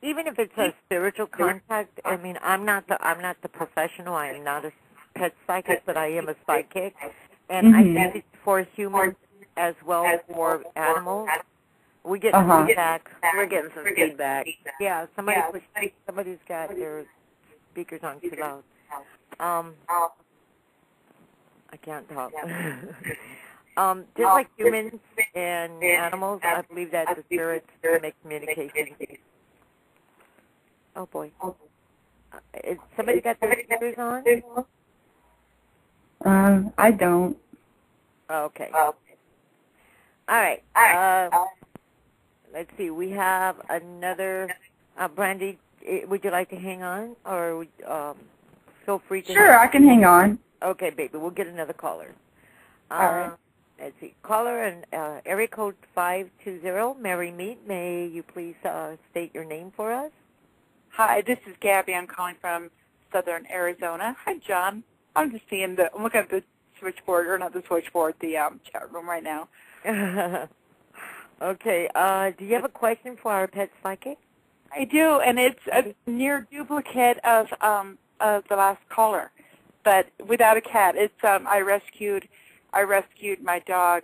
even if it's a spiritual contact, I mean, I'm not the professional. I am not a pet psychic, but I am a psychic, and I think it's for humans as well as for animals. We get feedback. We're getting some feedback. Yeah, somebody's got their speakers on too loud. I can't talk. Just like humans and animals, I believe that the spirits make communication. Oh boy. Is somebody got their speakers on? I don't. Okay. All right. Let's see. We have another. Brandy, would you like to hang on, or feel free to? Sure, I can hang on. Okay, baby. We'll get another caller. All right. Let's see. Caller and area code 520. Mary Mead, may you please state your name for us? Hi, this is Gabby. I'm calling from southern Arizona. Hi, John. I'm just seeing I'm looking at the switchboard, or not the switchboard, the chat room right now. Okay. Do you have a question for our pet psychic? I do, and it's a near duplicate of the last caller, but without a cat. It's I rescued my dog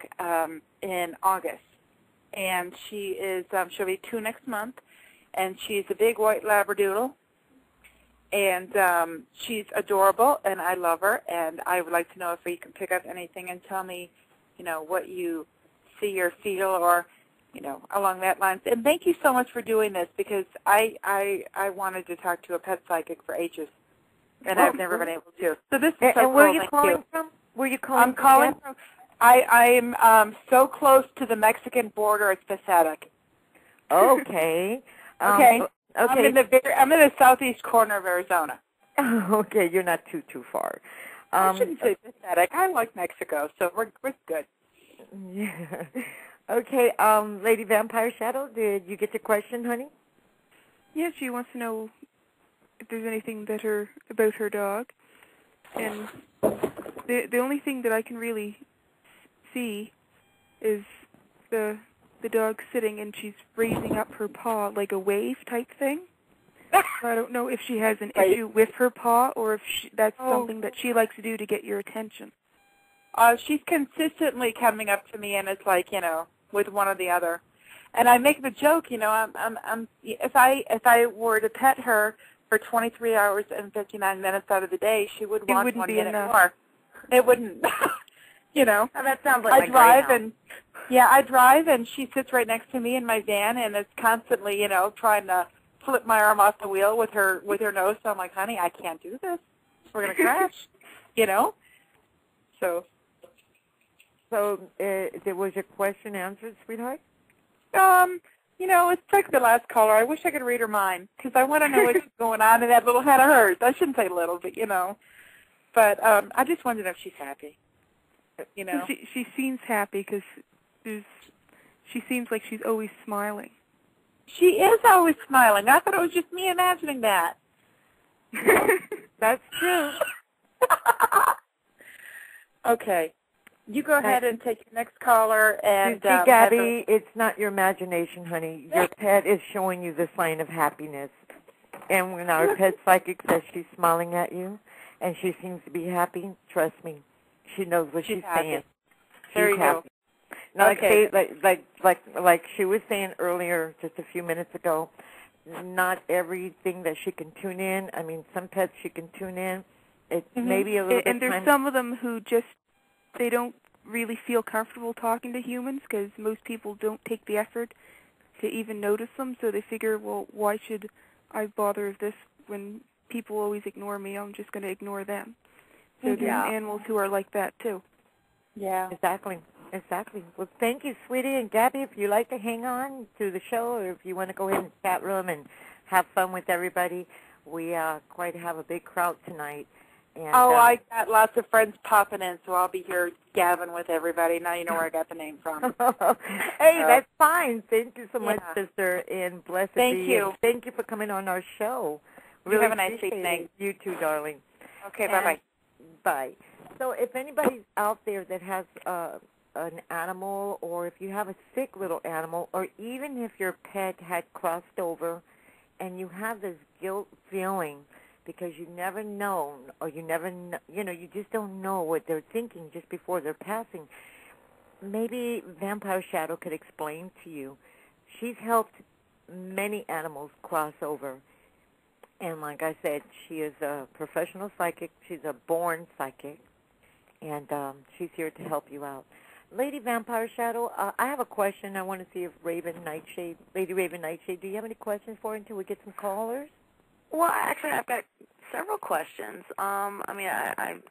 in August, and she'll be 2 next month, and she's a big white Labradoodle, and she's adorable, and I love her, and I would like to know if you can pick up anything and tell me, what you see or feel, or along that lines. And thank you so much for doing this, because I wanted to talk to a pet psychic for ages, and I've never been able to. So this is so and where cool. are you calling from? Where are you calling I'm calling from. I'm so close to the Mexican border, it's pathetic. Okay. Okay. Okay. I'm in the southeast corner of Arizona. Okay, you're not too far. I shouldn't say pathetic. I like Mexico, so we're good. Yeah. Okay, Lady Vampire Shadow, did you get your question, honey? Yes, she wants to know if there's anything about her dog. And the only thing that I can really see is the dog sitting, and she's raising up her paw like a wave type thing. So I don't know if she has an issue with her paw, or if that's something that she likes to do to get your attention. She's consistently coming up to me, and it's like, with one or the other. And I make the joke, if I were to pet her for 23 hours and 59 minutes out of the day, she would want 1 minute more. It wouldn't. Oh, that sounds like I drive, and she sits right next to me in my van, and is constantly, trying to flip my arm off the wheel with her nose. So I'm like, honey, I can't do this. We're gonna crash, So was your question answered, sweetheart? It's like the last caller. I wish I could read her mind, because I want to know what's going on in that little head of hers. I shouldn't say little, but But I just wanted to know if she's happy. She seems happy, because she seems like she's always smiling. She is always smiling. I thought it was just me imagining that. That's true. Okay. You go ahead and take your next caller. And see, Gabby, it's not your imagination, honey. Your pet is showing you the sign of happiness. And when our pet psychic says she's smiling at you and she seems to be happy, trust me, she knows what she's saying. There you go. Now, like she was saying earlier, just a few minutes ago, not everything that she can tune in. I mean, some pets she can tune in. It's maybe a little bit. And there's some of them who they don't really feel comfortable talking to humans, because most people don't take the effort to even notice them. So they figure, well, why should I bother with this when people always ignore me? I'm just going to ignore them. So there's animals who are like that too. Yeah, exactly. Well, thank you, sweetie. And Gabby, if you like to hang on to the show, or if you want to go in the chat room and have fun with everybody, we quite have a big crowd tonight. And, I got lots of friends popping in, so I'll be here gabbing with everybody. Now you know where I got the name from. Hey, that's fine. Thank you so much, sister, and blessed be. Thank you. Thank you for coming on our show. Really have a nice evening. You too, darling. Okay, bye-bye. Bye. So if anybody's out there that has an animal, or if you have a sick little animal, or even if your pet had crossed over and you have this guilt feeling because you never know, or you never, you just don't know what they're thinking just before they're passing. Maybe Vampire Shadow could explain to you. She's helped many animals cross over. And like I said, she is a professional psychic. She's a born psychic. And she's here to help you out. Lady Vampire Shadow, I have a question. I want to see if Lady Raven Nightshade, do you have any questions for her until we get some callers? Well, actually, I've got several questions. I mean,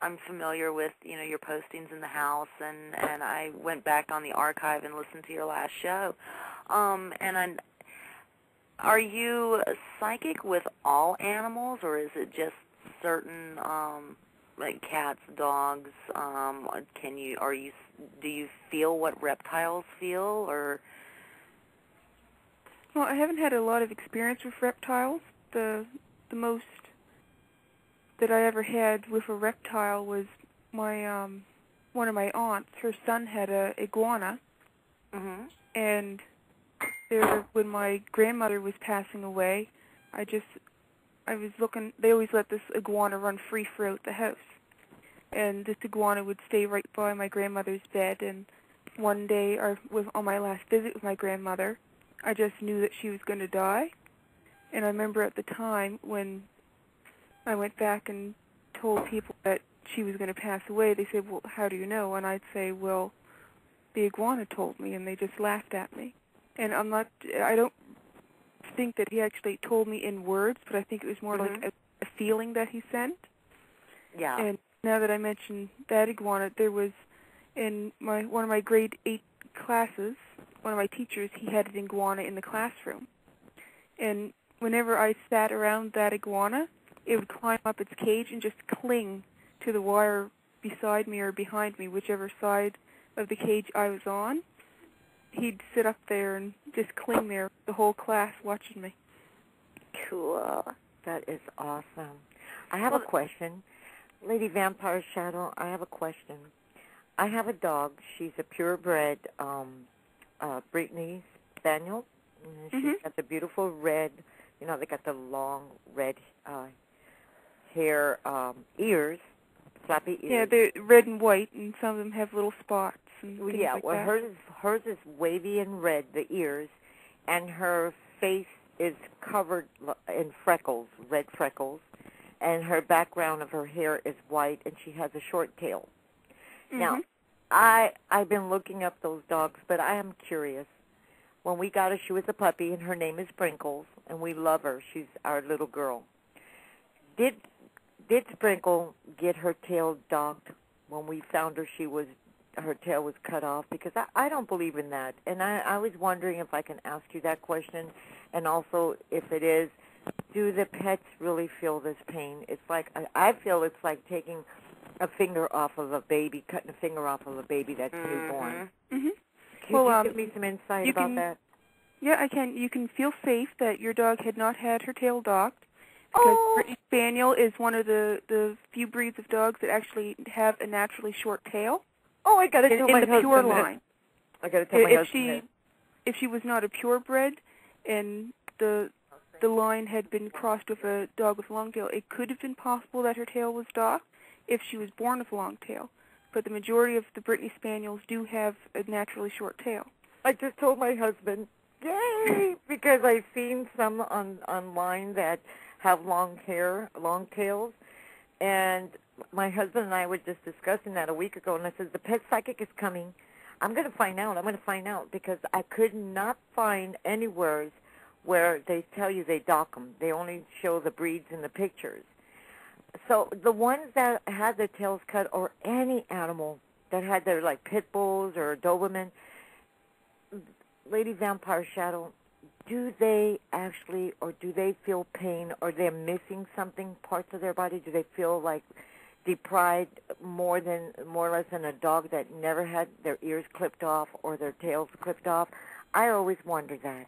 I'm familiar with, your postings in the house, and I went back on the archive and listened to your last show. Are you psychic with all animals, or is it just certain, like cats, dogs? Do you feel what reptiles feel, or? Well, I haven't had a lot of experience with reptiles. The most that I ever had with a reptile was my one of my aunts. Her son had a iguana, and when my grandmother was passing away, I was looking. They always let this iguana run free throughout the house, and this iguana would stay right by my grandmother's bed. And one day, on my last visit with my grandmother, I just knew that she was going to die. And I remember at the time when I went back and told people that she was going to pass away, they said, well, how do you know? And I'd say, well, the iguana told me, and they just laughed at me. And I don't think that he actually told me in words, but I think it was more like a feeling that he sent. Yeah. And now that I mentioned that iguana, there was in one of my grade 8 classes, one of my teachers, he had an iguana in the classroom. And whenever I sat around that iguana, it would climb up its cage and just cling to the wire beside me or behind me, whichever side of the cage I was on. He'd sit up there and just cling there, the whole class watching me. Cool. That is awesome. I have a question. Lady Vampire Shadow, I have a question. I have a dog. She's a purebred Brittany Spaniel. She's got the beautiful red, they got the long red hair, ears, flappy ears. Yeah, they're red and white, and some of them have little spots and things like that. Hers is wavy and red, the ears, and her face is covered in freckles, red freckles, and her background of her hair is white, and she has a short tail. Now, I've been looking up those dogs, but I am curious. When we got her, she was a puppy, and her name is Sprinkles, and we love her. She's our little girl. Did Sprinkle get her tail docked when we found her? Her tail was cut off, because I don't believe in that. And I was wondering if I can ask you that question, and also if it is, do the pets really feel this pain? It's like, I feel it's like taking a finger off of a baby, cutting a finger off of a baby that's newborn. Can you give me some insight about that? Yeah, I can. You can feel safe that your dog had not had her tail docked, because British Spaniel is one of the few breeds of dogs that actually have a naturally short tail. Oh, I got to tell my husband in the pure line. I got to tell my husband if she was not a purebred and the line had been crossed with a dog with a long tail, it could have been possible that her tail was docked if she was born with a long tail. But the majority of the Brittany Spaniels do have a naturally short tail. I just told my husband, yay, because I've seen some online that have long tails, and my husband and I were just discussing that a week ago, and I said, the pet psychic is coming. I'm going to find out, because I could not find anywhere where they tell you they dock them. They only show the breeds in the pictures. So the ones that had their tails cut, or any animal that had their, like, pit bulls or Doberman, Lady Vampire Shadow, do they actually, or do they feel pain, or they're missing something, parts of their body? Do they feel like deprived more or less than a dog that never had their ears clipped off or their tails clipped off? I always wonder that.